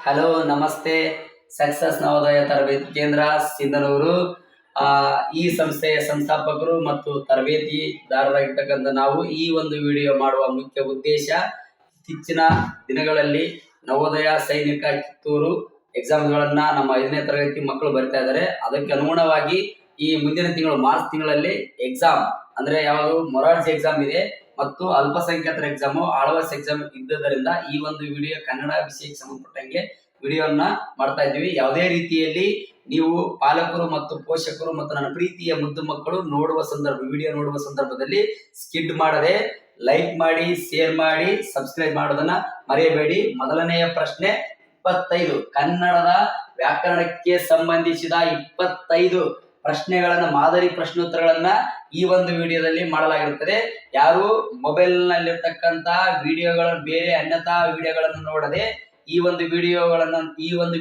Hello ನಮಸ್ತೆ. Success Navodaya ತರಬೇತಿ ಕೇಂದ್ರ ಸಿಂಧನೂರು. ಈ ಸಂಸ್ಥೆಯ ಸಂಸ್ಥಾಪಕರು ಮತ್ತು ತರಬೇತಿದಾರರಾಗಿರ್ತಕ್ಕಂಥ ನಾವು ಈ ಒಂದು ವಿಡಿಯೋ ಮಾಡುವ ಮುಖ್ಯ ಉದ್ದೇಶ, ಇತ್ತೀಚಿನ ದಿನಗಳಲ್ಲಿ ನವೋದಯ ಸೈನಿಕ ಕಿತ್ತೂರು ಎಕ್ಸಾಮ್ಗಳನ್ನ ನಮ್ಮ 5ನೇ ತರಗತಿ ಮಕ್ಕಳು ಬರಿತಾ ಇದ್ದಾರೆ. ಅದಕ್ಕೆ ಅನುಗುಣವಾಗಿ ಈ ಮುಂದಿನ ತಿಂಗಳು ಮಾರ್ಚ್ ತಿಂಗಳಲ್ಲಿ ಎಕ್ಸಾಮ್ ಅಂದ್ರೆ ಯಾವುದು ಮೊರಾರ್ಜಿ ಎಕ್ಸಾಮ್ ಇದೆ ಮತ್ತು ಅಲ್ಪಸಂಖ್ಯಾತರ ಎಕ್ಸಾಮು ಆಳ್ವಾಸ್ ಎಕ್ಸಾಮ್ ಇದ್ದದರಿಂದ ಈ ಒಂದು ವಿಡಿಯೋ ಕನ್ನಡ ವಿಷಯಕ್ಕೆ ಸಂಬಂಧಪಟ್ಟಂಗೆ ವಿಡಿಯೋನ ಮಾಡ್ತಾ ಇದ್ದೀವಿ. ಯಾವುದೇ ರೀತಿಯಲ್ಲಿ ನೀವು ಪಾಲಕರು ಮತ್ತು ಪೋಷಕರು ಮತ್ತು ನನ್ನ ಪ್ರೀತಿಯ ಮುದ್ದು ಮಕ್ಕಳು ವಿಡಿಯೋ ನೋಡುವ ಸಂದರ್ಭದಲ್ಲಿ ಸ್ಕಿಡ್ ಮಾಡದೆ ಲೈಕ್ ಮಾಡಿ, ಶೇರ್ ಮಾಡಿ, ಸಬ್ಸ್ಕ್ರೈಬ್ ಮಾಡೋದನ್ನ ಮರೆಯಬೇಡಿ. ಮೊದಲನೆಯ ಪ್ರಶ್ನೆ 25 ಕನ್ನಡದ ವ್ಯಾಕರಣಕ್ಕೆ ಸಂಬಂಧಿಸಿದ 25 ಪ್ರಶ್ನೆಗಳನ್ನ, ಮಾದರಿ ಪ್ರಶ್ನೋತ್ತರಗಳನ್ನ ಈ ಒಂದು ವಿಡಿಯೋದಲ್ಲಿ ಮಾಡಲಾಗಿರುತ್ತದೆ. ಯಾರು ಮೊಬೈಲ್ ನಲ್ಲಿರ್ತಕ್ಕಂತ ವಿಡಿಯೋಗಳ ಬೇರೆ ಅನ್ಯತಾ ವಿಡಿಯೋಗಳನ್ನು ನೋಡದೆ ಈ ಒಂದು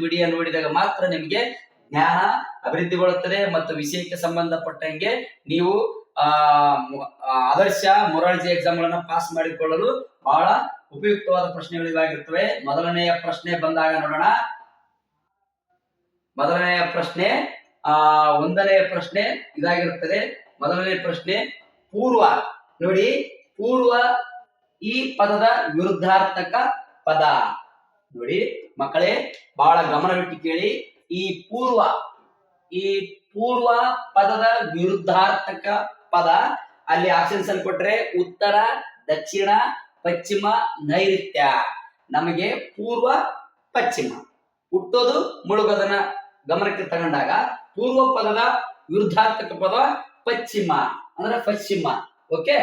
ವಿಡಿಯೋ ನೋಡಿದಾಗ ಮಾತ್ರ ನಿಮಗೆ ಜ್ಞಾನ ಅಭಿವೃದ್ಧಿಗೊಳ್ಳುತ್ತದೆ ಮತ್ತು ವಿಷಯಕ್ಕೆ ಸಂಬಂಧಪಟ್ಟಂಗೆ ನೀವು ಆದರ್ಶ ಮೊರಾರ್ಜಿ ಎಕ್ಸಾಮ್ಗಳನ್ನ ಪಾಸ್ ಮಾಡಿಕೊಳ್ಳಲು ಬಹಳ ಉಪಯುಕ್ತವಾದ ಪ್ರಶ್ನೆಗಳಿವಾಗಿರ್ತವೆ. ಮೊದಲನೆಯ ಪ್ರಶ್ನೆ ಬಂದಾಗ ನೋಡೋಣ. ಮೊದಲನೆಯ ಪ್ರಶ್ನೆ 1ನೇ ಪ್ರಶ್ನೆ ಇದಾಗಿರುತ್ತದೆ. ಮೊದಲನೇ ಪ್ರಶ್ನೆ ಪೂರ್ವ. ನೋಡಿ, ಪೂರ್ವ ಈ ಪದದ ವಿರುದ್ಧಾರ್ಥಕ ಪದ. ನೋಡಿ ಮಕ್ಕಳೇ, ಬಹಳ ಗಮನವಿಟ್ಟು ಕೇಳಿ. ಈ ಪೂರ್ವ ಪದದ ವಿರುದ್ಧಾರ್ಥಕ ಪದ ಅಲ್ಲಿ ಆಪ್ಷನ್ಸ್ ಅಲ್ಲಿ ಕೊಟ್ರೆ ಉತ್ತರ, ದಕ್ಷಿಣ, ಪಶ್ಚಿಮ, ನೈಋತ್ಯ. ನಮಗೆ ಪೂರ್ವ, ಪಶ್ಚಿಮ ಹುಟ್ಟೋದು ಮುಳುಗೋದನ್ನ ಗಮನಕ್ಕೆ ತಗೊಂಡಾಗ ಪೂರ್ವ ಪದದ ವಿರುದ್ಧಾರ್ಥಕ ಪದ ಪಶ್ಚಿಮ ಅಂದ್ರೆ ಪಶ್ಚಿಮ. ಓಕೆ,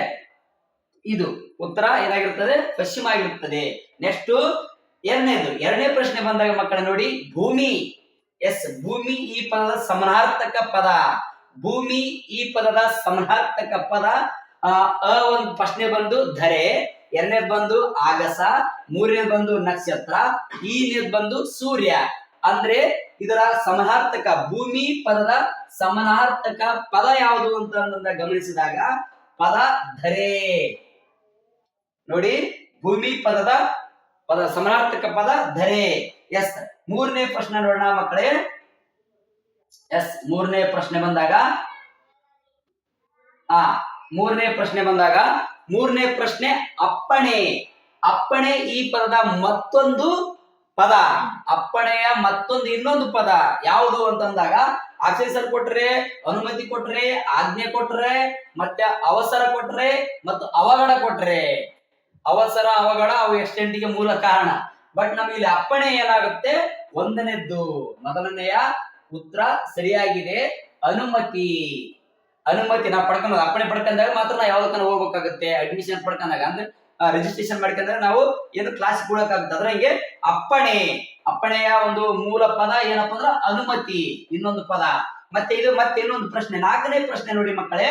ಇದು ಉತ್ತರ ಏನಾಗಿರ್ತದೆ? ಪಶ್ಚಿಮ ಆಗಿರುತ್ತದೆ. ನೆಕ್ಸ್ಟ್ ಎರಡನೇ ಪ್ರಶ್ನೆ ಬಂದಾಗ ಮಕ್ಕಳ ನೋಡಿ, ಭೂಮಿ. ಭೂಮಿ ಈ ಪದದ ಸಮಾನಾರ್ಥಕ ಪದ. ಭೂಮಿ ಈ ಪದದ ಸಮಾನಾರ್ಥಕ ಪದ. ಒಂದು ಪ್ರಶ್ನೆ ಬಂದು ಧರೆ, ಎರಡನೇದು ಬಂದು ಆಗಸ, ಮೂರನೇದು ಬಂದು ನಕ್ಷತ್ರ, ಈನೇದು ಬಂದು ಸೂರ್ಯ. ಅಂದ್ರೆ ಇದರ ಸಮಾನಾರ್ಥಕ, ಭೂಮಿ ಪದದ ಸಮಾನಾರ್ಥಕ ಪದ ಯಾವುದು ಅಂತ ಗಮನಿಸಿದಾಗ ಪದ ಧರೆ. ನೋಡಿ, ಭೂಮಿ ಪದ ಸಮಾನಾರ್ಥಕ ಪದ ಧರೆ. ಮೂರನೇ ಪ್ರಶ್ನೆ ನೋಡೋಣ ಮಕ್ಕಳೇ. ಮೂರನೇ ಪ್ರಶ್ನೆ ಅಪ್ಪಣೆ. ಅಪ್ಪಣೆ ಈ ಪದದ ಮತ್ತೊಂದು ಪದ. ಅಪ್ಪಣೆಯ ಇನ್ನೊಂದು ಪದ ಯಾವುದು ಅಂತಂದಾಗ ಆಕ್ಸೆಸರ್ ಕೊಟ್ರೆ, ಅನುಮತಿ ಕೊಟ್ರೆ, ಆಜ್ಞೆ ಕೊಟ್ರೆ, ಮತ್ತೆ ಅವಸರ ಕೊಟ್ರೆ ಮತ್ತು ಅವಘಡ ಕೊಟ್ರೆ. ಅವಸರ, ಅವಘಡ ಅವು ಎಕ್ಸ್ಟೆಂಟ್ಗೆ ಮೂಲ ಕಾರಣ. ಬಟ್ ನಮಗೆ ಇಲ್ಲಿ ಅಪ್ಪಣೆ ಏನಾಗುತ್ತೆ? ಮೊದಲನೆಯ ಉತ್ತರ ಸರಿಯಾಗಿದೆ. ಅನುಮತಿ ನಾವು ಪಡ್ಕೊಂಡಾಗ, ಅಪ್ಪಣೆ ಪಡ್ಕೊಂಡಾಗ ಮಾತ್ರ ನಾವು ಯಾವ್ದಕ್ಕ ಹೋಗ್ಬೇಕಾಗುತ್ತೆ. ಅಡ್ಮಿಷನ್ ಪಡ್ಕೊಂಡಾಗ ಅಂದ್ರೆ ರಿಜಿಸ್ಟ್ರೇಷನ್ ಮಾಡ್ಕೊಂಡ್ರೆ ನಾವು ಏನು ಕ್ಲಾಸ್ ಕೊಡಕ್ಕಾಗುತ್ತೆ. ಅದ್ರಂಗೆ ಅಪ್ಪಣೆಯ ಒಂದು ಮೂಲ ಪದ ಏನಪ್ಪಾ ಅಂದ್ರೆ ಅನುಮತಿ, ಇನ್ನೊಂದು ಪದ. ಮತ್ತೆ ಇನ್ನೊಂದು ಪ್ರಶ್ನೆ, 4ನೇ ಪ್ರಶ್ನೆ ನೋಡಿ ಮಕ್ಕಳೇ.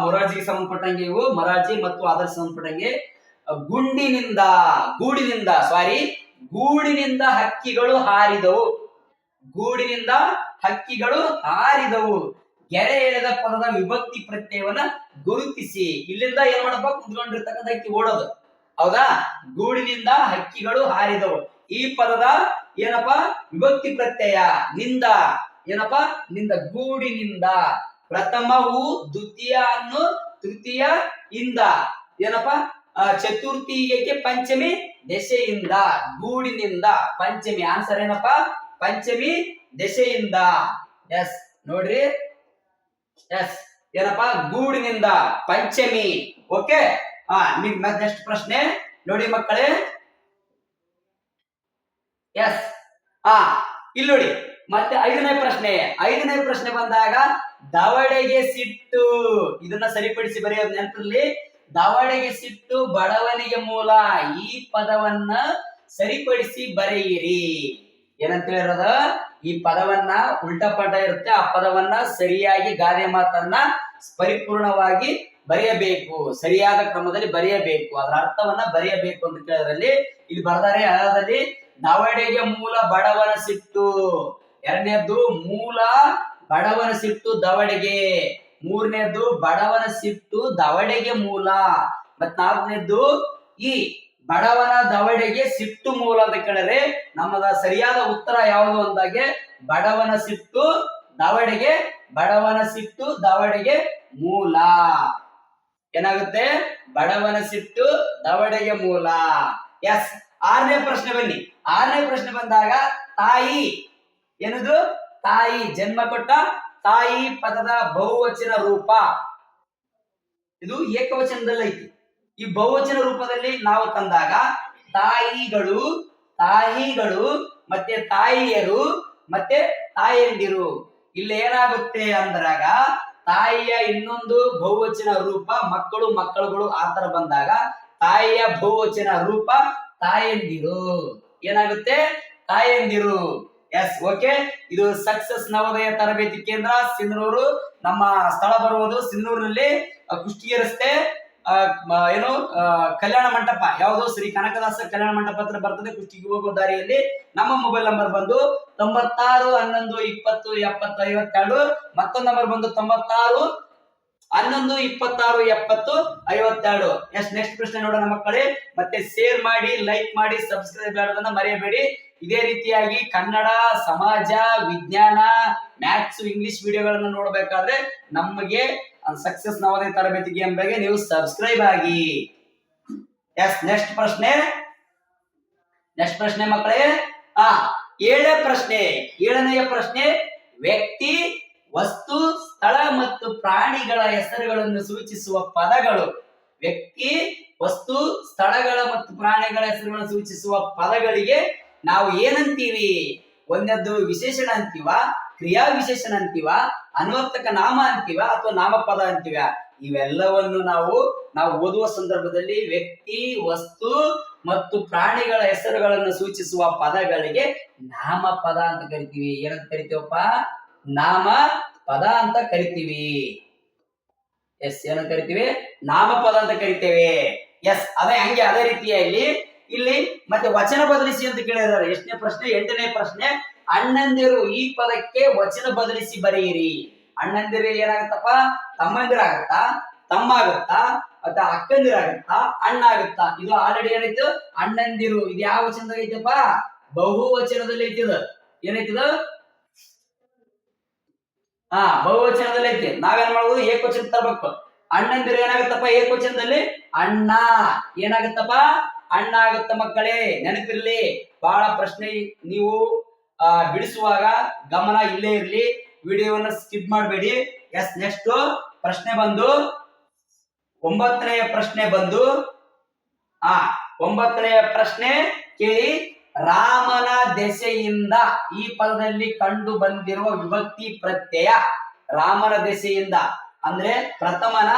ಮೊರಾರ್ಜಿಗೆ ಸಂಬಂಧಪಟ್ಟಂಗೆ ಇವು ಮೊರಾರ್ಜಿ ಮತ್ತು ಆದರ್ಶ ಸಂಬಂಧಪಟ್ಟಂಗೆ. ಗೂಡಿನಿಂದ ಹಕ್ಕಿಗಳು ಹಾರಿದವು. ಗೆರೆ ಎಳೆದ ಪದದ ವಿಭಕ್ತಿ ಪ್ರತ್ಯಯವನ್ನ ಗುರುತಿಸಿ. ಇಲ್ಲಿಂದ ಏನ್ ಮಾಡಪ್ಪ? ಕುತ್ಕೊಂಡಿರ್ತಕ್ಕಂಥ ಹಕ್ಕಿ ಓಡೋದು, ಹೌದಾ? ಗೂಡಿನಿಂದ ಹಕ್ಕಿಗಳು ಹಾರಿದವು. ಈ ಪದದ ಏನಪ್ಪಾ? ವಿಭಕ್ತಿ ಪ್ರತ್ಯಯ ನಿಂದ. ಏನಪ್ಪಾ? ನಿಂದ. ಗೂಡಿನಿಂದ ಪ್ರಥಮವು ದ್ವಿತೀಯ ಅನ್ನು ತೃತೀಯ ಇಂದ. ಏನಪ್ಪಾ? ಚತುರ್ಥಿಗೆ ಪಂಚಮಿ ದೆಸೆಯಿಂದ. ಗೂಡಿನಿಂದ ಪಂಚಮಿ. ಆನ್ಸರ್ ಏನಪ್ಪಾ? ಪಂಚಮಿ ದೆಸೆಯಿಂದ. ನೋಡ್ರಿ, ಏನಪ್ಪಾ? ಗೂಡಿನಿಂದ ಪಂಚಮಿ. ಓಕೆ, ನೆಕ್ಸ್ಟ್ ಪ್ರಶ್ನೆ ನೋಡಿ ಮಕ್ಕಳೇ. ಇಲ್ಲಿ ನೋಡಿ, ಮತ್ತೆ 5ನೇ ಪ್ರಶ್ನೆ ಬಂದಾಗ ದವಡೆಗೆ ಸಿಟ್ಟು. ಇದನ್ನ ಸರಿಪಡಿಸಿ ಬರೆಯೋದು ನೆನಪಲ್ಲಿ. ದವಡೆಗೆ ಸಿಟ್ಟು ಬಡವನಿಗೆ ಮೂಲ. ಈ ಪದವನ್ನ ಸರಿಪಡಿಸಿ ಬರೆಯಿರಿ. ಏನಂತ ಹೇಳಿರೋದು? ಈ ಪದವನ್ನ ಉಲ್ಟಾ ಪಲ್ಟಾ ಇರುತ್ತೆ. ಆ ಪದವನ್ನ ಸರಿಯಾಗಿ ಗಾದೆ ಮಾತನ್ನ ಪರಿಪೂರ್ಣವಾಗಿ ಬರೆಯಬೇಕು, ಸರಿಯಾದ ಕ್ರಮದಲ್ಲಿ ಬರೆಯಬೇಕು, ಅದರ ಅರ್ಥವನ್ನ ಬರೆಯಬೇಕು ಅಂತ ಕೇಳೋದ್ರಲ್ಲಿ ಇಲ್ಲಿ ಬರ್ದಾರೆ. ಹಳದಲ್ಲಿ ದವಡೆಗೆ ಮೂಲ ಬಡವನ ಸಿಟ್ಟು. ಎರಡನೇದ್ದು ಮೂಲ ಬಡವನ ಸಿಟ್ಟು ದವಡೆಗೆ. ಮೂರನೇದ್ದು ಬಡವನ ಸಿಟ್ಟು ದವಡೆಗೆ ಮೂಲ. ಮತ್ 4ನೇದ್ದು ಈ ಬಡವನ ದವಡೆಗೆ ಸಿಟ್ಟು ಮೂಲ ಅಂತ ಕೇಳಿದ್ರೆ ನಮ್ಮದ ಸರಿಯಾದ ಉತ್ತರ ಯಾವುದು ಅಂದಾಗೆ ಬಡವನ ಸಿಟ್ಟು ದವಡೆಗೆ ಮೂಲ. ಏನಾಗುತ್ತೆ? ಬಡವನ ಸಿಟ್ಟು ದವಡೆಗೆ ಮೂಲ. ಎಸ್. ಆರನೇ ಪ್ರಶ್ನೆ ಬನ್ನಿ. ಆರನೇ ಪ್ರಶ್ನೆ ಬಂದಾಗ ತಾಯಿ ಏನದು? ತಾಯಿ, ಜನ್ಮ ಕೊಟ್ಟ ತಾಯಿ ಪದದ ಬಹುವಚನ ರೂಪ. ಇದು ಏಕವಚನದಲ್ಲಿ ಐತಿ. ಈ ಬಹುವಚನ ರೂಪದಲ್ಲಿ ನಾವು ತಂದಾಗ ತಾಯಿಗಳು ಮತ್ತೆ ತಾಯಿಯರು ಮತ್ತೆ ತಾಯಂದಿರು. ಇಲ್ಲಿ ಏನಾಗುತ್ತೆ ಅಂದ್ರಾಗ ತಾಯಿಯ ಇನ್ನೊಂದು ಬಹುವಚನ ರೂಪ ಮಕ್ಕಳುಗಳು ಆತರ ಬಂದಾಗ ತಾಯಿಯ ಬಹುವಚನ ರೂಪ ತಾಯಂದಿರು. ಏನಾಗುತ್ತೆ? ತಾಯಂದಿರು. Yes, okay. ಇದು ಸಕ್ಸಸ್ ನವೋದಯ ತರಬೇತಿ ಕೇಂದ್ರ ಸಿಂಧನೂರು. ನಮ್ಮ ಸ್ಥಳ ಬರುವುದು ಸಿಂಧನೂರಿನಲ್ಲಿ ಕುಷ್ಟಗಿ ರಸ್ತೆ, ಕಲ್ಯಾಣ ಮಂಟಪ. ಯಾವುದು? ಶ್ರೀ ಕನಕದಾಸ ಕಲ್ಯಾಣ ಮಂಟಪ ಹತ್ರ ಬರ್ತದೆ, ಕುಷ್ಟಗಿ ಹೋಗುವ ದಾರಿಯಲ್ಲಿ. ನಮ್ಮ ಮೊಬೈಲ್ ನಂಬರ್ ಬಂದು 96 11 20 70 52. ಮತ್ತೊಂದು ನಂಬರ್ ಬಂದು 96 11 26 70 52. ನೆಕ್ಸ್ಟ್ ಪ್ರಶ್ನೆ ನೋಡೋಣ ಮಕ್ಕಳೇ. ಮತ್ತೆ ಶೇರ್ ಮಾಡಿ, ಲೈಕ್ ಮಾಡಿ, ಸಬ್ಸ್ಕ್ರೈಬ್ ಮಾಡೋದನ್ನ ಮರೆಯಬೇಡಿ. ಇದೇ ರೀತಿಯಾಗಿ ಕನ್ನಡ, ಸಮಾಜ, ವಿಜ್ಞಾನ, ಮ್ಯಾಥ್ಸ್, ಇಂಗ್ಲಿಷ್ ವಿಡಿಯೋಗಳನ್ನು ನೋಡಬೇಕಾದ್ರೆ ನಮಗೆ ಸಕ್ಸಸ್ ನವೋದಯ ತರಬೇತಿ ಗೇಮ್ ಬಗ್ಗೆ ನೀವು ಸಬ್ಸ್ಕ್ರೈಬ್ ಆಗಿ. ಎಸ್, ನೆಕ್ಸ್ಟ್ ಪ್ರಶ್ನೆ ಮಕ್ಕಳೇ. ಏಳನೆಯ ಪ್ರಶ್ನೆ ವ್ಯಕ್ತಿ, ವಸ್ತು, ಸ್ಥಳ ಮತ್ತು ಪ್ರಾಣಿಗಳ ಹೆಸರುಗಳನ್ನು ಸೂಚಿಸುವ ಪದಗಳು. ವ್ಯಕ್ತಿ, ವಸ್ತು, ಸ್ಥಳಗಳ ಮತ್ತು ಪ್ರಾಣಿಗಳ ಹೆಸರುಗಳನ್ನು ಸೂಚಿಸುವ ಪದಗಳಿಗೆ ನಾವು ಏನಂತೀವಿ? ಒಂದದ್ದು ವಿಶೇಷಣ ಅಂತೀವ, ಕ್ರಿಯಾ ವಿಶೇಷಣ ಅಂತೀವ, ಅನ್ವರ್ಥಕ ನಾಮ ಅಂತೀವ, ಅಥವಾ ನಾಮಪದ ಅಂತೀವ? ಇವೆಲ್ಲವನ್ನು ನಾವು ಓದುವ ಸಂದರ್ಭದಲ್ಲಿ ವ್ಯಕ್ತಿ, ವಸ್ತು ಮತ್ತು ಪ್ರಾಣಿಗಳ ಹೆಸರುಗಳನ್ನು ಸೂಚಿಸುವ ಪದಗಳಿಗೆ ನಾಮಪದ ಅಂತ ಕರಿತೀವಿ. ಏನಂತ ಕರಿತೀವಪ್ಪ? ನಾಮಪದ ಅಂತ ಕರಿತೀವಿ. ಎಸ್, ಏನಂತ ಕರಿತೀವಿ? ನಾಮಪದ ಅಂತ ಕರಿತೇವೆ. ಎಸ್, ಅದೇ ರೀತಿಯಲ್ಲಿ ಇಲ್ಲಿ ಮತ್ತೆ ವಚನ ಬದಲಿಸಿ ಅಂತ ಕೇಳಿದ್ದಾರೆ. ಎಷ್ಟನೇ ಪ್ರಶ್ನೆ? 8ನೇ ಪ್ರಶ್ನೆ. ಅಣ್ಣಂದಿರು, ಈ ಪದಕ್ಕೆ ವಚನ ಬದಲಿಸಿ ಬರೆಯಿರಿ. ಅಣ್ಣಂದಿರು ಏನಾಗುತ್ತಪ್ಪ? ತಮ್ಮಂದಿರಾಗತ್ತಾ, ತಮ್ಮ ಆಗುತ್ತಾ, ಅಥವಾ ಅಕ್ಕಂದಿರಾಗತ್ತಾ, ಅಣ್ಣ ಆಗುತ್ತಾ? ಇದು ಆಲ್ರೆಡಿ ಏನಾಯ್ತು? ಅಣ್ಣಂದಿರು. ಇದು ಯಾವ ವಚನದಾಗ ಐತಪ್ಪ? ಬಹುವಚನದಲ್ಲಿ ಐತಿದ. ಏನೈತಿದ? ಬಹುವಚನದಲ್ಲಿ ಐತಿ. ನಾವೇನ್ ಮಾಡ್ಬೋದು? ಏಕವಚನ ತರಬೇಕು. ಅಣ್ಣಂದಿರು ಏನಾಗುತ್ತಪ್ಪ? ಏಕವಚನದಲ್ಲಿ ಅಣ್ಣ. ಏನಾಗುತ್ತಪ್ಪ? ಅಣ್ಣ ಆಗುತ್ತ ಮಕ್ಕಳೇ, ನೆನಪಿರ್ಲಿ. ಬಹಳ ಪ್ರಶ್ನೆ ನೀವು ಬಿಡಿಸುವಾಗ ಗಮನ ಇಲ್ಲೇ ಇರ್ಲಿ, ವಿಡಿಯೋವನ್ನ ಸ್ಕಿಪ್ ಮಾಡಬೇಡಿ. ಎಸ್, ನೆಕ್ಸ್ಟ್ ಪ್ರಶ್ನೆ ಬಂದು 9ನೇ ಪ್ರಶ್ನೆ ಬಂದು 9ನೇ ಪ್ರಶ್ನೆ ಕೇಳಿ. ರಾಮನ ದೆಸೆಯಿಂದ, ಈ ಪದದಲ್ಲಿ ಕಂಡು ಬಂದಿರುವ ವಿಭಕ್ತಿ ಪ್ರತ್ಯಯ. ರಾಮನ ದೆಸೆಯಿಂದ ಅಂದ್ರೆ ಪ್ರಥಮನ,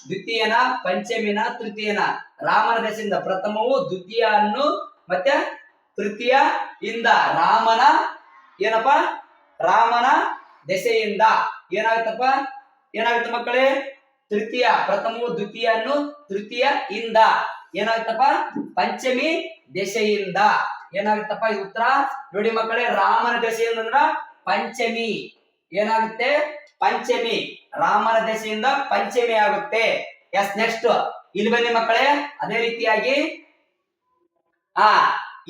ದ್ವಿತೀಯನ, ಪಂಚಮಿನ, ತೃತೀಯನ. ರಾಮನ ದೆಸೆಯಿಂದ ಪ್ರಥಮವು ದ್ವಿತೀಯ ಅನ್ನು ಮತ್ತೆ ತೃತೀಯ ಇಂದ. ರಾಮನ ಏನಪ್ಪ? ರಾಮನ ದೆಸೆಯಿಂದ ಏನಾಗುತ್ತ ಮಕ್ಕಳೇ? ತೃತೀಯ. ಪ್ರಥಮವು ದ್ವಿತೀಯ ಅನ್ನು ತೃತೀಯ ಇಂದ. ಏನಾಗುತ್ತಪ್ಪ? ಪಂಚಮಿ ದೆಸೆಯಿಂದ. ಏನಾಗುತ್ತಪ್ಪ? ಇದು ಉತ್ತರ ನೋಡಿ ಮಕ್ಕಳೇ. ರಾಮನ ದೆಸೆಯಿಂದ ಅಂದ್ರ ಪಂಚಮಿ. ಏನಾಗುತ್ತೆ? ಪಂಚಮಿ. ರಾಮನ ದೆಸೆಯಿಂದ ಪಂಚಮಿ ಆಗುತ್ತೆ. ಎಸ್, ನೆಕ್ಸ್ಟ್ ಇಲ್ಲಿ ಬನ್ನಿ ಮಕ್ಕಳೇ. ಅದೇ ರೀತಿಯಾಗಿ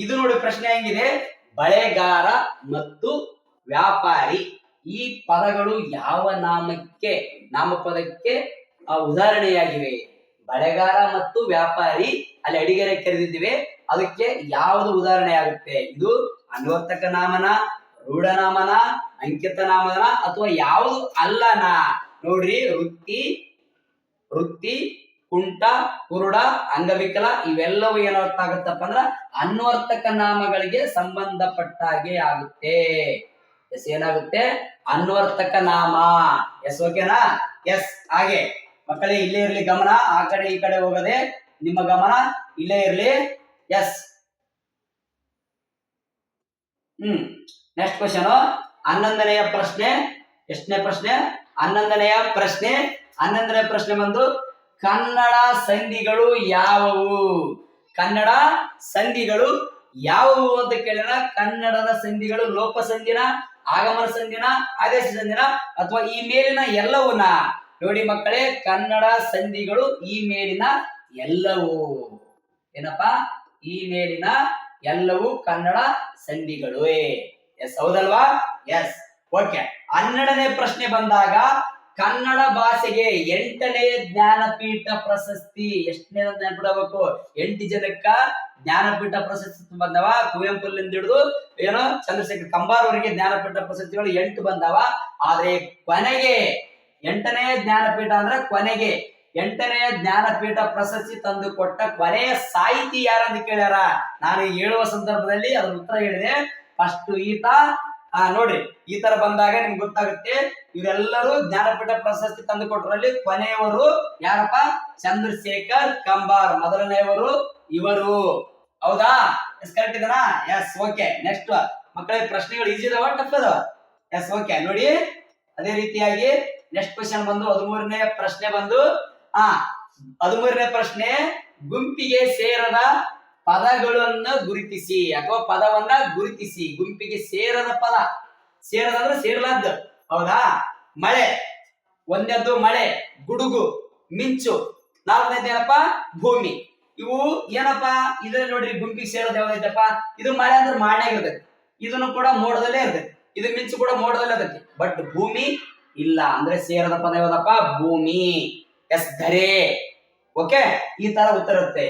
ಇದು ನೋಡಿ ಪ್ರಶ್ನೆ ಹೆಂಗಿದೆ? ಬಳೆಗಾರ ಮತ್ತು ವ್ಯಾಪಾರಿ, ಈ ಪದಗಳು ಯಾವ ನಾಮಪದಕ್ಕೆ ಉದಾಹರಣೆಯಾಗಿವೆ? ಬಳೆಗಾರ ಮತ್ತು ವ್ಯಾಪಾರಿ, ಅಲ್ಲಿ ಅಡಿಗೆರೆ ಕರೆದಿದ್ದೇವೆ, ಅದಕ್ಕೆ ಯಾವುದು ಉದಾಹರಣೆ ಆಗುತ್ತೆ? ಇದು ಅನ್ವರ್ಥಕ ನಾಮನ, ರೂಢನಾಮನ, ಅಂಕಿತ ನಾಮನ, ಅಥವಾ ಯಾವುದು ಅಲ್ಲನ? ನೋಡ್ರಿ, ವೃತ್ತಿ, ಕುಂಟ, ಕುರುಡ, ಅಂಗವಿಕಲ ಇವೆಲ್ಲವೂ ಏನರ್ಥ ಆಗುತ್ತಪ್ಪ ಅಂದ್ರ ಅನ್ವರ್ಥಕ ನಾಮಗಳಿಗೆ ಸಂಬಂಧಪಟ್ಟಾಗೆ ಆಗುತ್ತೆ. ಎಸ್, ಏನಾಗುತ್ತೆ? ಅನ್ವರ್ಥಕ ನಾಮ. ಎಸ್, ಓಕೆನಾ? ಎಸ್, ಹಾಗೆ ಮಕ್ಕಳೇ ಇಲ್ಲೇ ಇರ್ಲಿ ಗಮನ, ಆ ಕಡೆ ಈ ಕಡೆ ಹೋಗದೆ ನಿಮ್ಮ ಗಮನ ಇಲ್ಲೇ ಇರ್ಲಿ. ಎಸ್, ನೆಕ್ಸ್ಟ್ ಕ್ವಶನ್ 11ನೇ ಪ್ರಶ್ನೆ. ಎಷ್ಟನೇ ಪ್ರಶ್ನೆ? 11ನೇ ಪ್ರಶ್ನೆ. 11ನೇ ಪ್ರಶ್ನೆ ಬಂದು ಕನ್ನಡ ಸಂಧಿಗಳು ಯಾವುವು? ಕನ್ನಡ ಸಂಧಿಗಳು ಯಾವುವು ಅಂತ ಕೇಳಿದ್ರೆ, ಕನ್ನಡದ ಸಂಧಿಗಳು ಲೋಪ ಸಂಧಿನ, ಆಗಮನ ಸಂಧಿನ, ಆದೇಶ ಸಂಧಿನ, ಅಥವಾ ಈ ಮೇಲಿನ ಎಲ್ಲವನ್ನ? ನೋಡಿ ಮಕ್ಕಳೇ, ಕನ್ನಡ ಸಂಧಿಗಳು ಈ ಮೇಲಿನ ಎಲ್ಲವೂ. ಏನಪ್ಪಾ? ಈ ಮೇಲಿನ ಎಲ್ಲವೂ ಕನ್ನಡ ಸಂಧಿಗಳು. ಎಸ್ ಹೌದಲ್ವಾ? Yes okay. 12ನೇ ಪ್ರಶ್ನೆ ಬಂದಾಗ ಕನ್ನಡ ಭಾಷೆಗೆ 8ನೇ ಜ್ಞಾನಪೀಠ ಪ್ರಶಸ್ತಿ. ಎಷ್ಟನೇ ನೆನ್ಪಿಡಬೇಕು? 8 ಜನಕ್ಕ ಜ್ಞಾನಪೀಠ ಪ್ರಶಸ್ತಿ ಬಂದವ. ಕುವೆಂಪುಲಿಂದ ಹಿಡಿದು ಏನೋ ಚಂದ್ರಶೇಖರ್ ಕಂಬಾರ್ ಅವರಿಗೆ ಜ್ಞಾನಪೀಠ ಪ್ರಶಸ್ತಿಗಳು 8 ಬಂದವ. ಆದ್ರೆ ಕೊನೆಗೆ 8ನೇ ಜ್ಞಾನಪೀಠ ಅಂದ್ರೆ ಕೊನೆಗೆ 8ನೇ ಜ್ಞಾನಪೀಠ ಪ್ರಶಸ್ತಿ ತಂದು ಕೊಟ್ಟ ಕೊನೆಯ ಸಾಹಿತಿ ಯಾರಂತ ಕೇಳ್ಯಾರ. ನಾನು ಹೇಳುವ ಸಂದರ್ಭದಲ್ಲಿ ಅದ್ರ ಉತ್ತರ ಹೇಳಿದೆ. ಫಸ್ಟ್ ಈತ ನೋಡ್ರಿ, ಈ ತರ ಬಂದಾಗ ನಿಮ್ಗೆ ಗೊತ್ತಾಗುತ್ತೆ. ಇವರೆಲ್ಲರೂ ಜ್ಞಾನಪೀಠ ಪ್ರಶಸ್ತಿ ತಂದು ಕೊಟ್ಟರಲ್ಲಿ ಕೊನೆಯವರು ಯಾರಪ್ಪ? ಚಂದ್ರಶೇಖರ್ ಕಂಬಾರ್. ಮೊದಲನೆಯವರು ಇವರು. ಹೌದಾ? Yes correct ಇದನಾ? Yes okay. Next ಮಕ್ಕಳಿಗೆ ಪ್ರಶ್ನೆಗಳು ಈಸಿ ಇದಾವ, ಟಫ್ ಅದಾವ? Yes okay. ನೋಡಿ ಅದೇ ರೀತಿಯಾಗಿ ನೆಕ್ಸ್ಟ್ ಕ್ವಶನ್ ಬಂದು 13ನೇ ಪ್ರಶ್ನೆ ಬಂದು 13ನೇ ಪ್ರಶ್ನೆ, ಗುಂಪಿಗೆ ಸೇರದ ಪದಗಳನ್ನು ಗುರುತಿಸಿ ಅಥವಾ ಪದವನ್ನ ಗುರುತಿಸಿ. ಗುಂಪಿಗೆ ಸೇರದ ಪದ. ಸೇರದಂದ್ರೆ ಸೇರ್ಲಾರ್ದು. ಹೌದಾ? ಮಳೆ, ಒಂದನೇದ್ದು ಮಳೆ, ಗುಡುಗು, ಮಿಂಚು. 4ನೇದು ಏನಪ್ಪ? ಭೂಮಿ. ಇವು ಏನಪ್ಪ ಇದ್ರಲ್ಲಿ ನೋಡ್ರಿ, ಗುಂಪಿಗೆ ಸೇರೋದು ಯಾವ್ದೈತಪ್ಪ? ಇದು ಮಳೆ ಅಂದ್ರೆ ಮಾಡನಾಗ ಇರ್ತೈತಿ, ಇದನ್ನು ಕೂಡ ಮೋಡದಲ್ಲೇ ಇರ್ತೈತಿ, ಇದು ಮಿಂಚು ಕೂಡ ಮೋಡದಲ್ಲೇ ಇರ್ತೈತಿ. ಬಟ್ ಭೂಮಿ ಇಲ್ಲ. ಅಂದ್ರೆ ಸೇರದ ಪದ ಯಾವ್ದಪ್ಪ? ಭೂಮಿ. ಎಸ್ ಧರೆ. ಓಕೆ, ಈ ತರ ಉತ್ತರ ಇರುತ್ತೆ.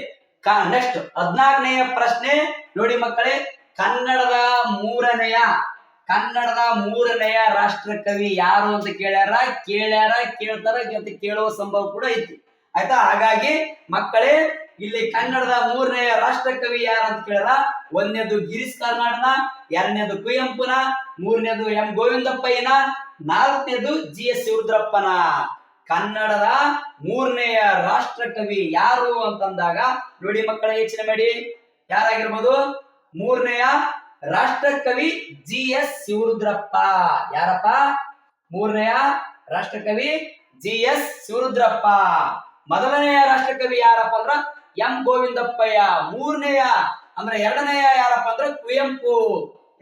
ನೆಕ್ಸ್ಟ್ 14ನೇ ಪ್ರಶ್ನೆ ನೋಡಿ ಮಕ್ಕಳೇ, ಕನ್ನಡದ ಮೂರನೆಯ ರಾಷ್ಟ್ರಕವಿ ಯಾರು ಅಂತ ಕೇಳ್ತಾರ ಜೊತೆ ಕೇಳುವ ಸಂಭವ ಕೂಡ ಐತಿ. ಆಯ್ತಾ? ಹಾಗಾಗಿ ಮಕ್ಕಳೇ ಇಲ್ಲಿ ಕನ್ನಡದ 3ನೇ ರಾಷ್ಟ್ರಕವಿ ಯಾರು ಅಂತ ಕೇಳ್ಯಾರ. 1ನೇದು ಗಿರೀಶ್ ಕಾರ್ನಾಡ್ನ, 2ನೇದು ಕುವೆಂಪುನ, 3ನೇದು ಎಂ ಗೋವಿಂದಪ್ಪಯ್ಯನ, 4ನೇದು GS ಶಿವರುದ್ರಪ್ಪನ. ಕನ್ನಡದ 3ನೇಯ ರಾಷ್ಟ್ರಕವಿ ಯಾರು ಅಂತಂದಾಗ ನೋಡಿ ಮಕ್ಕಳೇ, ಯೋಚನೆ ಮಾಡಿ ಯಾರಾಗಿರ್ಬೋದು? 3ನೇಯ ರಾಷ್ಟ್ರಕವಿ GS ಶಿವರುದ್ರಪ್ಪ. ಯಾರಪ್ಪ? 3ನೇಯ ರಾಷ್ಟ್ರಕವಿ GS ಶಿವರುದ್ರಪ್ಪ. ಮೊದಲನೆಯ ರಾಷ್ಟ್ರಕವಿ ಯಾರಪ್ಪ ಅಂದ್ರ ಎಂ ಗೋವಿಂದಪ್ಪಯ್ಯ. 3ನೇಯ ಅಂದ್ರೆ 2ನೇಯ ಯಾರಪ್ಪ ಅಂದ್ರೆ ಕುವೆಂಪು.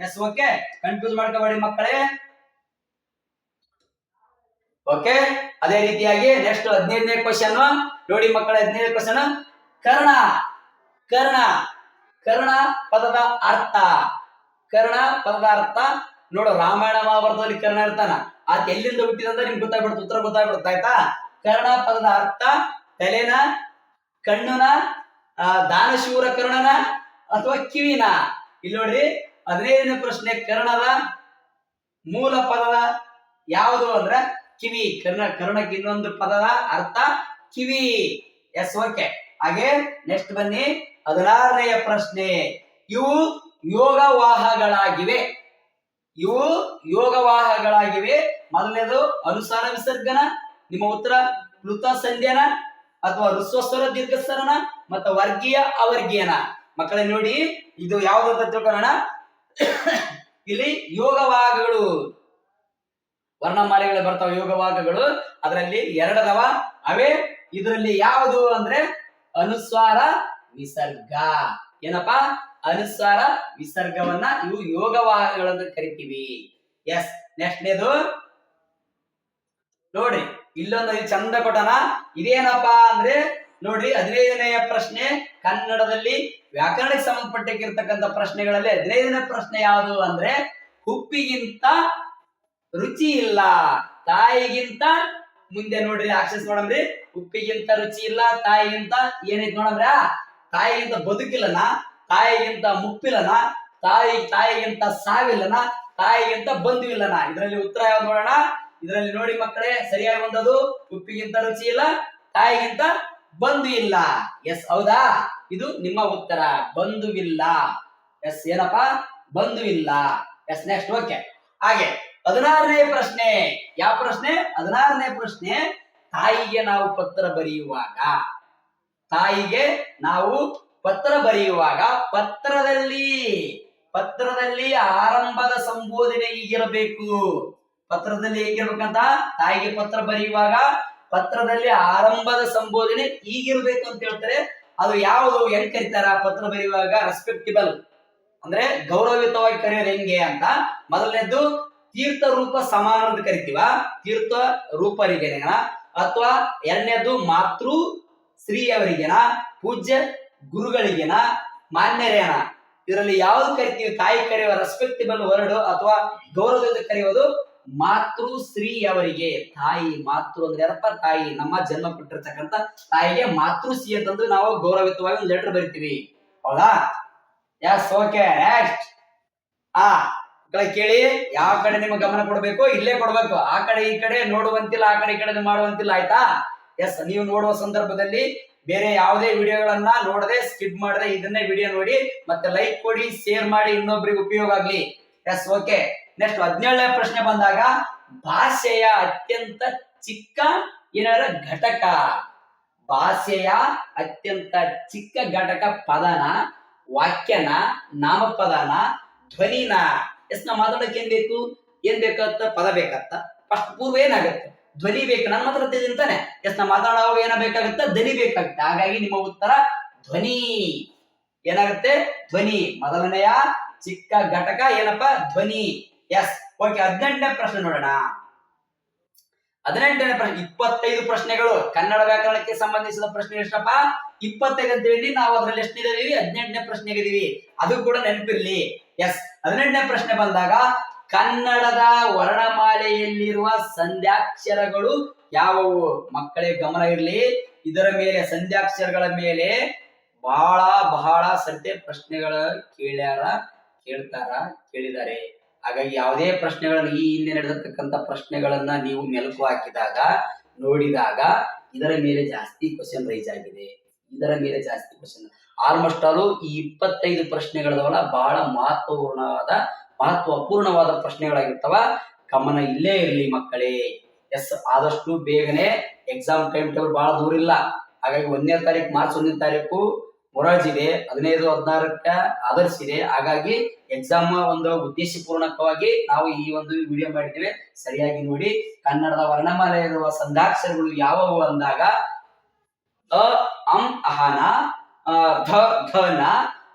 ಎಸ್ ಓಕೆ, ಕನ್ಫ್ಯೂಸ್ ಮಾಡ್ಕೋಬೇಡಿ ಮಕ್ಕಳೇ. ಓಕೆ, ಅದೇ ರೀತಿಯಾಗಿ ನೆಕ್ಸ್ಟ್ 15ನೇ ಕ್ವಶನ್ ನೋಡಿ ಮಕ್ಕಳೇ. 15ನೇ ಕ್ವಶನ್, ಕರ್ಣ ಪದದ ಅರ್ಥ. ನೋಡು, ರಾಮಾಯಣ ಮಹಾಭಾರತದಲ್ಲಿ ಕರ್ಣ ಇರ್ತಾನ. ಆತ ಎಲ್ಲಿಂದ ಹುಟ್ಟಿದಂತ ನಿಮ್ಗೆ ಗೊತ್ತಾಗ್ಬಿಡುತ್ತೆ, ಉತ್ತರ ಗೊತ್ತಾಗ್ಬಿಡುತ್ತೆ. ಆಯ್ತಾ? ಕರ್ಣ ಪದದ ಅರ್ಥ ತಲೆನ, ಕಣ್ಣುನ, ದಾನಶೂರ ಕರ್ಣನ ಅಥವಾ ಕಿವಿನ? ಇಲ್ಲಿ ನೋಡ್ರಿ 15ನೇ ಪ್ರಶ್ನೆ, ಕರ್ಣದ ಮೂಲ ಪದದ ಯಾವುದು ಅಂದ್ರೆ ಕಿವಿ. ಕರ್ಣಕ್ಕೆ ಇನ್ನೊಂದು ಪದದ ಅರ್ಥ ಕಿವಿ. Yes okay. ಹಾಗೆ ನೆಕ್ಸ್ಟ್ ಬನ್ನಿ 16ನೇ ಪ್ರಶ್ನೆ, ಇವು ಯೋಗವಾಹಗಳಾಗಿವೆ. ಮೊದಲನೇದು ಅನುಸಾರ ವಿಸರ್ಗನ. ನಿಮ್ಮ ಉತ್ತರ ಪ್ಲುತ ಸಂಧ್ಯನ ಅಥವಾ ಋಸ್ವಸ್ವರ ದೀರ್ಘಸ್ವರನ ಮತ್ತು ವರ್ಗೀಯ ಅವರ್ಗೀಯನ. ಮಕ್ಕಳೇ ನೋಡಿ, ಇದು ಯಾವ್ದಂತ ತಿಳ್ಕೊಳ್ಳೋಣ. ಇಲ್ಲಿ ಯೋಗವಾಹಗಳು, ವರ್ಣಮಾಲೆಗಳು ಬರ್ತಾವ ಯೋಗವಾಹಗಳು. ಅದರಲ್ಲಿ 2 ಅದಾವ. ಅವೇ ಇದರಲ್ಲಿ ಯಾವುದು ಅಂದ್ರೆ ಅನುಸ್ವಾರ ವಿಸರ್ಗ. ಏನಪ್ಪಾ? ಅನುಸ್ವಾರ ವಿಸರ್ಗವನ್ನ ಇವು ಯೋಗವಾಹಗಳಂತ ಕರಿತೀವಿ. ಎಸ್ ನೆಕ್ಸ್ಟ್ನೇದು ನೋಡ್ರಿ, ಇಲ್ಲೊಂದು ಚಂದ ಕೊಟ್ಟನ. ಇದೇನಪ್ಪಾ ಅಂದ್ರೆ ನೋಡ್ರಿ 15ನೇ ಪ್ರಶ್ನೆ, ಕನ್ನಡದಲ್ಲಿ ವ್ಯಾಕರಣಕ್ಕೆ ಸಂಬಂಧಪಟ್ಟಿರ್ತಕ್ಕಂಥ ಪ್ರಶ್ನೆಗಳಲ್ಲಿ 15ನೇ ಪ್ರಶ್ನೆ ಯಾವುದು ಅಂದ್ರೆ, ಉಪ್ಪಿಗಿಂತ ರುಚಿ ಇಲ್ಲ, ತಾಯಿಗಿಂತ. ಮುಂದೆ ನೋಡ್ರಿ ಆಕ್ಷನ್ಸ್ ನೋಡಮ್ರಿ. ಉಪ್ಪಿಗಿಂತ ರುಚಿ ಇಲ್ಲ, ತಾಯಿಗಿಂತ ಏನೈತಿ ನೋಡಮ್ರ. ತಾಯಿಗಿಂತ ಬದುಕಿಲ್ಲನ, ತಾಯಿಗಿಂತ ಮುಪ್ಪಿಲ್ಲನ, ತಾಯಿಗಿಂತ ಸಾವಿಲ್ಲನ, ತಾಯಿಗಿಂತ ಬಂಧುವಿಲ್ಲನ. ಇದರಲ್ಲಿ ಉತ್ತರ ಯಾವ್ದು ನೋಡೋಣ. ಇದರಲ್ಲಿ ನೋಡಿ ಮಕ್ಕಳೇ, ಸರಿಯಾಗಿ ಬಂದದು ಉಪ್ಪಿಗಿಂತ ರುಚಿ ಇಲ್ಲ, ತಾಯಿಗಿಂತ ಬಂಧು ಇಲ್ಲ. ಎಸ್ ಹೌದಾ? ಇದು ನಿಮ್ಮ ಉತ್ತರ, ಬಂಧುವಿಲ್ಲ. ಎಸ್ ಏನಪ್ಪಾ? ಬಂಧುವಿಲ್ಲ. Yes next okay. ಹಾಗೆ 16ನೇ ಪ್ರಶ್ನೆ, ಯಾವ ಪ್ರಶ್ನೆ? 16ನೇ ಪ್ರಶ್ನೆ, ತಾಯಿಗೆ ನಾವು ಪತ್ರ ಬರೆಯುವಾಗ ಪತ್ರದಲ್ಲಿ ಆರಂಭದ ಸಂಬೋಧನೆ ಹೀಗಿರಬೇಕು. ಪತ್ರದಲ್ಲಿ ಹೇಗಿರ್ಬೇಕಂತ, ತಾಯಿಗೆ ಪತ್ರ ಬರೆಯುವಾಗ ಪತ್ರದಲ್ಲಿ ಆರಂಭದ ಸಂಬೋಧನೆ ಹೀಗಿರ್ಬೇಕು ಅಂತ ಹೇಳ್ತಾರೆ. ಅದು ಯಾವುದು, ಹೆಂಗ್ ಕರೀತಾರ ಪತ್ರ ಬರೆಯುವಾಗ? ರೆಸ್ಪೆಕ್ಟಿಬಲ್ ಅಂದ್ರೆ ಗೌರವಯುತವಾಗಿ ಕರೆಯೋದು ಹೆಂಗೆ ಅಂತ. ಮೊದಲನೇದ್ದು ತೀರ್ಥ ರೂಪ ಸಮಾನ ಅಂತ ಕರಿತೀವ, ತೀರ್ಥ ರೂಪರಿಗೆನ. ಅಥವಾ 2ನೇದ್ದು ಮಾತೃ ಶ್ರೀ ಅವರಿಗೆನ, ಪೂಜ್ಯ ಗುರುಗಳಿಗೆನ, ಮಾನ್ಯರೇನ. ಇದರಲ್ಲಿ ಯಾವ್ದು ಕರಿತೀವಿ? ತಾಯಿ ಕರೆಯುವ ರೆಸ್ಪೆಕ್ಟಿಬಲ್ ವರ್ಡ್ ಅಥವಾ ಗೌರವದಿಂದ ಕರೆಯುವುದು ಮಾತೃಶ್ರೀ ಅವರಿಗೆ. ತಾಯಿ, ಮಾತೃ ಅಂದ್ರೆ ಯಾರಪ್ಪ? ತಾಯಿ. ನಮ್ಮ ಜನ್ಮ ಕೊಟ್ಟಿರ್ತಕ್ಕಂಥ ತಾಯಿಗೆ ಮಾತೃಶ್ರೀ ಅಂತಂದು ನಾವು ಗೌರವಿತವಾಗಿ ಒಂದು ಲೆಟರ್ ಬರಿತೀವಿ. ಹೌದಾ? S, okay. ನೆಕ್ಸ್ಟ್ ಕೇಳಿ, ಯಾವ ಕಡೆ ನಿಮಗೆ ಗಮನ ಕೊಡಬೇಕು? ಇಲ್ಲೇ ಕೊಡ್ಬೇಕು. ಆ ಕಡೆ ಈ ಕಡೆ ನೋಡುವಂತಿಲ್ಲ, ಆ ಕಡೆ ಈ ಕಡೆ ಮಾಡುವಂತಿಲ್ಲ. ಆಯ್ತಾ? ಎಸ್, ನೀವು ನೋಡುವ ಸಂದರ್ಭದಲ್ಲಿ ಬೇರೆ ಯಾವುದೇ ವಿಡಿಯೋಗಳನ್ನ ನೋಡದೆ ಸ್ಕಿಪ್ ಮಾಡದೆ ಇದನ್ನೇ ವಿಡಿಯೋ ನೋಡಿ, ಮತ್ತೆ ಲೈಕ್ ಕೊಡಿ, ಶೇರ್ ಮಾಡಿ, ಇನ್ನೊಬ್ರಿಗೆ ಉಪಯೋಗ ಆಗ್ಲಿ. S, okay. ನೆಕ್ಸ್ಟ್ 17ನೇ ಪ್ರಶ್ನೆ ಬಂದಾಗ, ಭಾಷೆಯ ಅತ್ಯಂತ ಚಿಕ್ಕ ಏನಾರ ಘಟಕ. ಭಾಷೆಯ ಅತ್ಯಂತ ಚಿಕ್ಕ ಘಟಕ ಪದನ, ವಾಕ್ಯನ, ನಾಮಪದನ, ಧ್ವನಿನ. ಎಸ್, ನಾ ಮಾತಾಡಕ್ಕೆ ಏನ್ ಬೇಕತ್ತ? ಪದ ಬೇಕತ್ತ. ಫಸ್ಟ್ ಪೂರ್ವ ಏನಾಗತ್ತೆ? ಧ್ವನಿ ಬೇಕು. ನಾನು ಮಾತಾಡ್ತಿದ್ದೀನಿ ತಾನೆ. ಎಸ್, ನಾ ಮಾತಾಡುವಾಗ ಏನಾಗಬೇಕಾಗತ್ತ? ಧ್ವನಿ ಬೇಕಾಗುತ್ತೆ. ಹಾಗಾಗಿ ನಿಮ್ಮ ಉತ್ತರ ಧ್ವನಿ. ಏನಾಗುತ್ತೆ? ಧ್ವನಿ. ಮೊದಲನೆಯ ಚಿಕ್ಕ ಘಟಕ ಏನಪ್ಪ? ಧ್ವನಿ. S, okay. 18ನೇ ಪ್ರಶ್ನೆ ನೋಡೋಣ. 18ನೇ ಪ್ರಶ್ನೆ, 25 ಪ್ರಶ್ನೆಗಳು ಕನ್ನಡ ವ್ಯಾಕರಣಕ್ಕೆ ಸಂಬಂಧಿಸಿದ ಪ್ರಶ್ನೆ. ಎಷ್ಟಪ್ಪ? 25 ಅಂತ ಹೇಳಿ ನಾವು ಅದ್ರಲ್ಲಿ ಎಷ್ಟಿದ್ದೀವಿ? 18ನೇ ಪ್ರಶ್ನೆಗಿದ್ದೀವಿ. ಅದು ಕೂಡ ನೆನಪಿರ್ಲಿ. ಎಸ್, 18ನೇ ಪ್ರಶ್ನೆ ಬಂದಾಗ, ಕನ್ನಡದ ವರ್ಣಮಾಲೆಯಲ್ಲಿರುವ ಸಂಧ್ಯಾಕ್ಷರಗಳು ಯಾವುವು? ಮಕ್ಕಳೇ ಗಮನ ಇರಲಿ. ಇದರ ಮೇಲೆ, ಸಂಧ್ಯಾಕ್ಷರಗಳ ಮೇಲೆ ಬಹಳ ಸರ್ತಿ ಪ್ರಶ್ನೆಗಳ ಕೇಳಿದ್ದಾರೆ. ಹಾಗಾಗಿ ಯಾವುದೇ ಪ್ರಶ್ನೆಗಳನ್ನು, ಈ ಹಿಂದೆ ನಡೆದಿರ್ತಕ್ಕಂಥ ಪ್ರಶ್ನೆಗಳನ್ನ ನೀವು ಮೆಲುಕು ಹಾಕಿದಾಗ, ನೋಡಿದಾಗ ಇದರ ಮೇಲೆ ಜಾಸ್ತಿ ಕ್ವಶನ್ ರೈಸ್ ಆಗಿದೆ. ಇದರ ಮೇಲೆ ಜಾಸ್ತಿ ಕ್ವಶನ್ ಆಲ್ಮೋಸ್ಟ್ ಆಲ್ ಈ 25 ಪ್ರಶ್ನೆಗಳದವಲ್ಲ ಬಹಳ ಮಹತ್ವಪೂರ್ಣವಾದ ಪ್ರಶ್ನೆಗಳಾಗಿರ್ತಾವ. ಗಮನ ಇಲ್ಲೇ ಇರಲಿ ಮಕ್ಕಳೇ. ಎಸ್, ಆದಷ್ಟು ಬೇಗನೆ ಎಕ್ಸಾಮ್ ಟೈಮ್ ಟೇಬಲ್ ಬಹಳ ದೂರ ಇಲ್ಲ. ಹಾಗಾಗಿ 1ನೇ ತಾರೀಕು, ಮಾರ್ಚ್ 1ನೇ ತಾರೀಕು ಮೊರಾರ್ಜ್ ಇದೆ, 15, 16ಕ್ಕೆ ಆದರ್ಶ್ ಇದೆ. ಹಾಗಾಗಿ ಎಕ್ಸಾಮ್ ಒಂದು ಉದ್ದೇಶಪೂರ್ಣಕವಾಗಿ ನಾವು ಈ ಒಂದು ವಿಡಿಯೋ ಮಾಡಿದ್ದೇವೆ. ಸರಿಯಾಗಿ ನೋಡಿ. ಕನ್ನಡದ ವರ್ಣಮಾಲೆ ಇರುವ ಸಂಧ್ಯಾಕ್ಷರಗಳು ಯಾವುವು ಅಂದಾಗ, ಅ, ಅಂ, ಅಹನ, ಧ, ಘನ,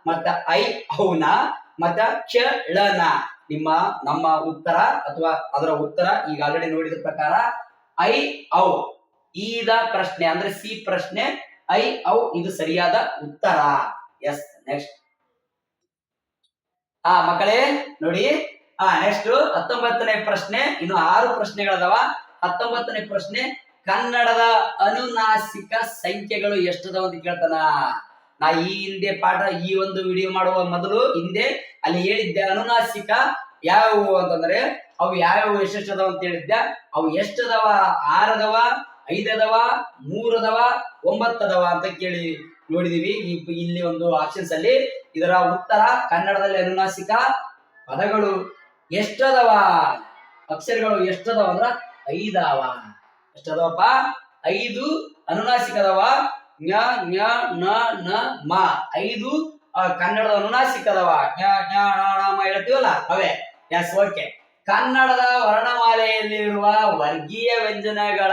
ಮತ್ತ ಐ, ಔನ, ಮತ್ತ ಚ, ಳನ. ನಮ್ಮ ಉತ್ತರ ಅಥವಾ ಅದರ ಉತ್ತರ ಈಗ ಆಲ್ರೆಡಿ ನೋಡಿದ ಪ್ರಕಾರ ಐ, ಔ. ಈದ ಪ್ರಶ್ನೆ ಅಂದ್ರೆ ಸಿ ಪ್ರಶ್ನೆ, ಐ, ಔ ಇದು ಸರಿಯಾದ ಉತ್ತರ. Yes, next. ಮಕ್ಕಳೇ ನೋಡಿ. ನೆಕ್ಸ್ಟ್ 19ನೇ ಪ್ರಶ್ನೆ. ಇನ್ನು 6 ಪ್ರಶ್ನೆಗಳದಾವ. 19ನೇ ಪ್ರಶ್ನೆ, ಕನ್ನಡದ ಅನುನಾಸಿಕ ಸಂಖ್ಯೆಗಳು ಎಷ್ಟದಾವ ಅಂತ ಕೇಳ್ತಾನ. ನಾ ಈ ಹಿಂದೆ ಪಾಠ, ಈ ಒಂದು ವಿಡಿಯೋ ಮಾಡುವ ಮೊದಲು ಹಿಂದೆ ಅಲ್ಲಿ ಹೇಳಿದ್ದೆ ಅನುನಾಸಿಕ ಯಾವುವು ಅಂತಂದ್ರೆ ಅವು ಯಾವ್ಯಾವ ಎಷ್ಟೆಷ್ಟದಾವ ಅಂತ ಹೇಳಿದ್ದೆ. ಅವು ಎಷ್ಟದವ? 6 ಅದಾವ, 5 ಅದಾವ, 3 ಅದಾವ, 9 ಅದಾವ ಅಂತ ಕೇಳಿ ನೋಡಿದೀವಿ. ಇಲ್ಲಿ ಒಂದು ಆಪ್ಷನ್ಸ್ ಅಲ್ಲಿ ಇದರ ಉತ್ತರ, ಕನ್ನಡದಲ್ಲಿ ಅನುನಾಸಿಕ ಪದಗಳು ಎಷ್ಟದವ, ಅಕ್ಷರಗಳು ಎಷ್ಟದವ ಅಂದ್ರ 5 ಅವ. ಎಷ್ಟದವಪ್ಪ? 5 ಅನುನಾಸಿಕ ಅದಾವ. ಞ, ಞ, ನ, ನ, ಮ 5 ಕನ್ನಡದ ಅನುನಾಸಿಕ ಅದಾವ. ಞ, ಞ, ಣ, ಣ, ಮ ಹೇಳ್ತೀವಲ್ಲ ಅವೇ. S, okay. ಕನ್ನಡದ ವರ್ಣಮಾಲೆಯಲ್ಲಿರುವ ವರ್ಗೀಯ ವ್ಯಂಜನಗಳ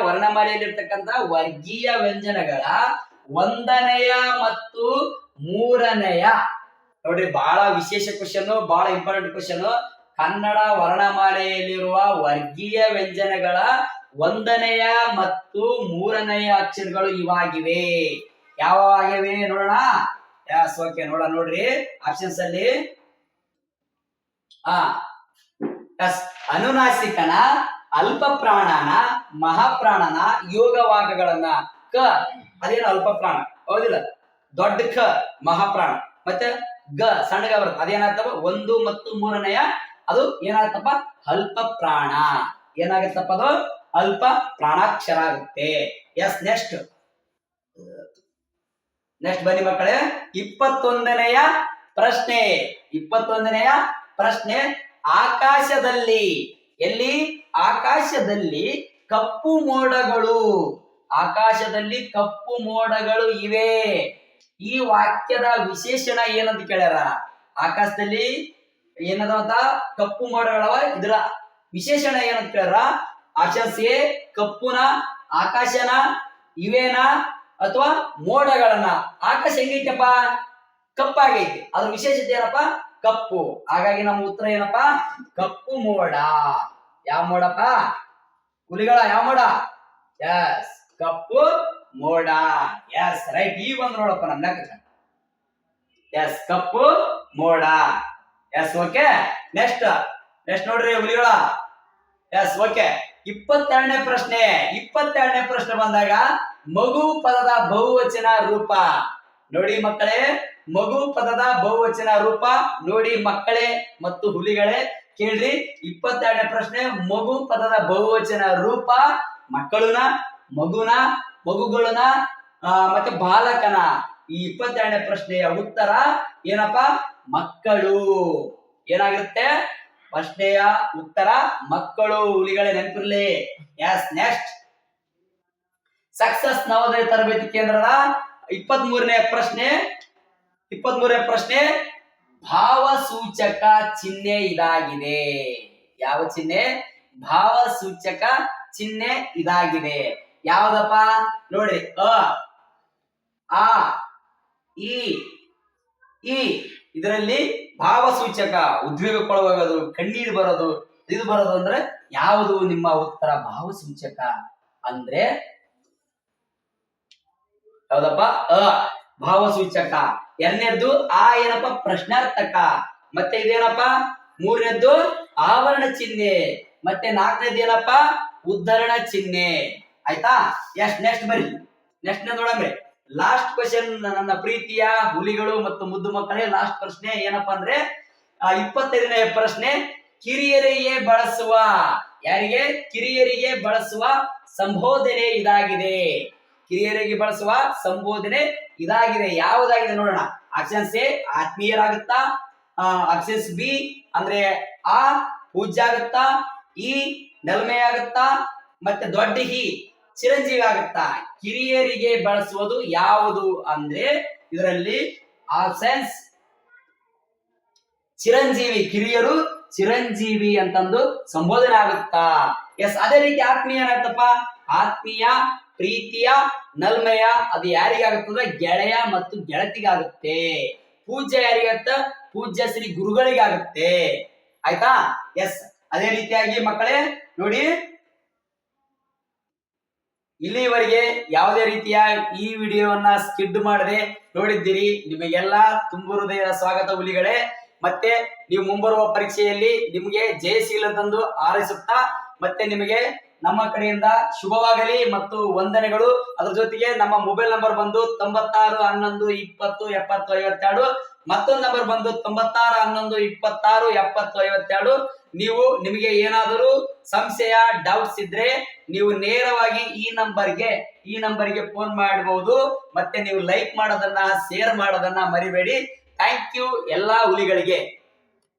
ವರ್ಣಮಾಲೆಯಲ್ಲಿರ್ತಕ್ಕಂಥ ವರ್ಗೀಯ ವ್ಯಂಜನಗಳ 1ನೆಯ ಮತ್ತು 3ನೆಯ. ನೋಡ್ರಿ, ಬಹಳ ವಿಶೇಷ ಕ್ವಶನ್, ಬಹಳ ಇಂಪಾರ್ಟೆಂಟ್ ಕ್ವಶನ್. ಕನ್ನಡ ವರ್ಣಮಾಲೆಯಲ್ಲಿರುವ ವರ್ಗೀಯ ವ್ಯಂಜನಗಳ 1ನೆಯ ಮತ್ತು 3ನೆಯ ಅಕ್ಷರಗಳು ಇವಾಗಿವೆ. ಯಾವಾಗಿವೆ ನೋಡೋಣ. Yes, okay. ನೋಡ್ರಿ ಆಪ್ಷನ್ಸ್ ಅಲ್ಲಿ. ಎಸ್, ಅನುನಾಸಿಕನ, ಅಲ್ಪ ಪ್ರಾಣನ, ಮಹಾಪ್ರಾಣನ ಯೋಗವಾಗಗಳನ್ನ. ಕ ಅದೇನು ಅಲ್ಪ ಪ್ರಾಣ, ಹೌದಿಲ್ಲ? ದೊಡ್ಡ ಕ ಮಹಾಪ್ರಾಣ, ಮತ್ತೆ ಗ ಸಣ್ಣಗ ಬರುತ್ತೆ. ಅದೇನಾಗ್ತವ? 1 ಮತ್ತು 3ನೆಯ ಅದು ಏನಾಗ್ತಪ್ಪ? ಅಲ್ಪ ಪ್ರಾಣ. ಏನಾಗತ್ತಪ್ಪ? ಅದು ಅಲ್ಪ ಪ್ರಾಣಾಕ್ಷರ ಆಗುತ್ತೆ. ಎಸ್, ನೆಕ್ಸ್ಟ್ ಬನ್ನಿ ಮಕ್ಕಳೇ. 21ನೆಯ ಪ್ರಶ್ನೆ. 21ನೆಯ ಪ್ರಶ್ನೆ, ಆಕಾಶದಲ್ಲಿ, ಎಲ್ಲಿ? ಆಕಾಶದಲ್ಲಿ ಕಪ್ಪು ಮೋಡಗಳು. ಆಕಾಶದಲ್ಲಿ ಕಪ್ಪು ಮೋಡಗಳು ಇವೆ. ಈ ವಾಕ್ಯದ ವಿಶೇಷಣ ಏನಂತ ಕೇಳ್ಯಾರ. ಆಕಾಶದಲ್ಲಿ ಏನದ? ಕಪ್ಪು ಮೋಡಗಳವ. ಇದರ ವಿಶೇಷಣ ಏನಂತ ಕೇಳ್ಯಾರ. ಆಪ್ಷನ್ಸ್ ಎ ಕಪ್ಪುನ, ಆಕಾಶನ, ಇವೇನ ಅಥವಾ ಮೋಡಗಳನ್ನ. ಆಕಾಶ ಹೆಂಗೈತಪ್ಪ? ಕಪ್ಪಾಗೈತಿ. ಅದ್ರ ವಿಶೇಷತೆ ಏನಪ್ಪ? ಕಪ್ಪು. ಹಾಗಾಗಿ ನಮ್ಮ ಉತ್ತರ ಏನಪ್ಪ? ಕಪ್ಪು ಮೋಡ. ಯಾವ ಮೋಡಪ್ಪ? ಹುಲಿಗಳ ಯಾವ ಮೋಡ? ಎಸ್, ಕಪ್ಪು ಮೋಡ. Yes, right. ಈಗ ಬಂದ್ ನೋಡಪ್ಪ ನಮ್ಮ ಲೆಕ್ಕ. ಎಸ್ ಕಪ್ಪು ಮೋಡ. Yes okay. ನೆಕ್ಸ್ಟ್ ನೋಡ್ರಿ ಹುಲಿಗಳ. Yes okay. 22ನೇ ಪ್ರಶ್ನೆ ಬಂದಾಗ ಮಗು ಪದದ ಬಹುವಚನ ರೂಪ ನೋಡಿ ಮಕ್ಕಳೇ. ಮಗು ಪದದ ಬಹುವಚನ ರೂಪ ನೋಡಿ ಮಕ್ಕಳೇ ಮತ್ತು ಹುಲಿಗಳೇ ಕೇಳ್ರಿ. 22ನೇ ಪ್ರಶ್ನೆ ಮಗು ಪದದ ಬಹುವಚನ ರೂಪ ಮಕ್ಕಳುನ, ಮಗುನ, ಮಗುಗಳನ ಮತ್ತೆ ಬಾಲಕನ. ಈ 22ನೇ ಪ್ರಶ್ನೆಯ ಉತ್ತರ ಏನಪ್ಪಾ? ಮಕ್ಕಳು. ಏನಾಗಿರುತ್ತೆ? ಪ್ರಶ್ನೆಯ ಉತ್ತರ ಮಕ್ಕಳು. ಹುಲಿಗಳೇ ನೆನಪಿರ್ಲಿ. ಎಸ್ ನೆಕ್ಸ್ಟ್ ಸಕ್ಸಸ್ ನವೋದಯ ತರಬೇತಿ ಕೇಂದ್ರದ 23ನೇ ಪ್ರಶ್ನೆ ಭಾವಸೂಚಕ ಚಿಹ್ನೆ ಇದಾಗಿದೆ. ಯಾವ ಚಿಹ್ನೆ? ಭಾವಸೂಚಕ ಚಿಹ್ನೆ ಇದಾಗಿದೆ. ಯಾವ್ದಪ್ಪ ನೋಡ್ರಿ. ಆ ಈ ಇದರಲ್ಲಿ ಭಾವಸೂಚಕ ಉದ್ವೇಗಕ್ಕೊಳಗಾಗೋದು, ಕಣ್ಣೀರು ಬರೋದು, ಇದು ಬರೋದು ಅಂದ್ರೆ ಯಾವುದು ನಿಮ್ಮ ಉತ್ತರ? ಭಾವಸೂಚಕ ಅಂದ್ರೆ ಯಾವ್ದಪ್ಪ? ಭಾವಸೂಚಕ. ಎರಡನೇದ್ದು ಆ ಏನಪ್ಪ? ಪ್ರಶ್ನಾರ್ಥಕ. ಮತ್ತೆ ಇದೇನಪ್ಪ? ಮೂರನೇದ್ದು ಆವರಣ ಚಿಹ್ನೆ. ಮತ್ತೆ ನಾಲ್ಕನೇದ್ದು ಏನಪ್ಪ? ಉದ್ಧರಣ ಚಿಹ್ನೆ. ಆಯ್ತಾ? ನೆಕ್ಸ್ಟ್ ಬರ್ರಿ. ನೆಕ್ಸ್ಟ್ ನೋಡಮ್ರಿ. ಲಾಸ್ಟ್ ಕ್ವಶನ್ ನನ್ನ ಪ್ರೀತಿಯ ಹುಲಿಗಳು ಮತ್ತು ಮುದ್ದು ಮಕ್ಕಳೇ. ಲಾಸ್ಟ್ ಪ್ರಶ್ನೆ ಏನಪ್ಪಾ ಅಂದ್ರೆ 25ನೇ ಪ್ರಶ್ನೆ ಕಿರಿಯರಿಗೆ ಬಳಸುವ, ಯಾರಿಗೆ? ಕಿರಿಯರಿಗೆ ಬಳಸುವ ಸಂಬೋಧನೆ ಇದಾಗಿದೆ. ಕಿರಿಯರಿಗೆ ಬಳಸುವ ಸಂಬೋಧನೆ ಇದಾಗಿದೆ. ಯಾವುದಾಗಿದೆ ನೋಡೋಣ. ಆಪ್ಷನ್ಸ್ ಎ ಆತ್ಮೀಯರಾಗುತ್ತಾ, ಆಪ್ಷನ್ಸ್ ಬಿ ಅಂದ್ರೆ ಆ ಪೂಜ್ಯ ಆಗುತ್ತಾ, ಈ ನಲ್ಮೆ ಆಗುತ್ತಾ, ಮತ್ತೆ ದೊಡ್ಡ ಹಿ ಚಿರಂಜೀವಿ ಆಗುತ್ತಾ. ಕಿರಿಯರಿಗೆ ಬಳಸುವುದು ಯಾವುದು ಅಂದ್ರೆ ಇದರಲ್ಲಿ ಆಪ್ಷನ್ಸ್ ಚಿರಂಜೀವಿ. ಕಿರಿಯರು ಚಿರಂಜೀವಿ ಅಂತಂದು ಸಂಬೋಧನೆ ಆಗುತ್ತಾ. ಎಸ್. ಅದೇ ರೀತಿ ಆತ್ಮೀಯ ಏನಾಗ್ತಪ್ಪ? ಆತ್ಮೀಯ, ಪ್ರೀತಿಯ, ನಲ್ಮೆಯ ಅದು ಯಾರಿಗಾಗುತ್ತಂದ್ರೆ ಗೆಳೆಯ ಮತ್ತು ಗೆಳತಿಗಾಗುತ್ತೆ. ಪೂಜ್ಯ ಯಾರಿಗತ್ತ? ಪೂಜ್ಯ ಶ್ರೀ ಗುರುಗಳಿಗಾಗುತ್ತೆ. ಆಯ್ತಾ? ಎಸ್. ಅದೇ ರೀತಿಯಾಗಿ ಮಕ್ಕಳೇ ನೋಡಿ, ಇಲ್ಲಿವರೆಗೆ ಯಾವುದೇ ರೀತಿಯ ಈ ವಿಡಿಯೋವನ್ನ ಸ್ಕಿಡ್ ಮಾಡದೆ ನೋಡಿದ್ದೀರಿ. ನಿಮಗೆಲ್ಲ ತುಂಬು ಹೃದಯದ ಸ್ವಾಗತ ಹುಲಿಗಳೇ. ಮತ್ತೆ ನೀವು ಮುಂಬರುವ ಪರೀಕ್ಷೆಯಲ್ಲಿ ನಿಮಗೆ ಜಯಶೀಲದಂದು ಹಾರೈಸುತ್ತಾ ಮತ್ತೆ ನಿಮಗೆ ನಮ್ಮ ಕಡೆಯಿಂದ ಶುಭವಾಗಲಿ ಮತ್ತು ವಂದನೆಗಳು. ಅದ್ರ ಜೊತೆಗೆ ನಮ್ಮ ಮೊಬೈಲ್ ನಂಬರ್ ಬಂದು 96 11 20 70 52. ಮತ್ತೊಂದು ನಂಬರ್ ಬಂದು 96 11 26 70 52. ನಿಮಗೆ ಏನಾದರೂ ಸಂಶಯ, ಡೌಟ್ಸ್ ಇದ್ರೆ ನೀವು ನೇರವಾಗಿ ಈ ನಂಬರ್ಗೆ ಫೋನ್ ಮಾಡಬಹುದು. ಮತ್ತೆ ನೀವು ಲೈಕ್ ಮಾಡೋದನ್ನ, ಶೇರ್ ಮಾಡೋದನ್ನ ಮರಿಬೇಡಿ. ಥ್ಯಾಂಕ್ ಯು ಎಲ್ಲಾ ಹುಲಿಗಳಿಗೆ.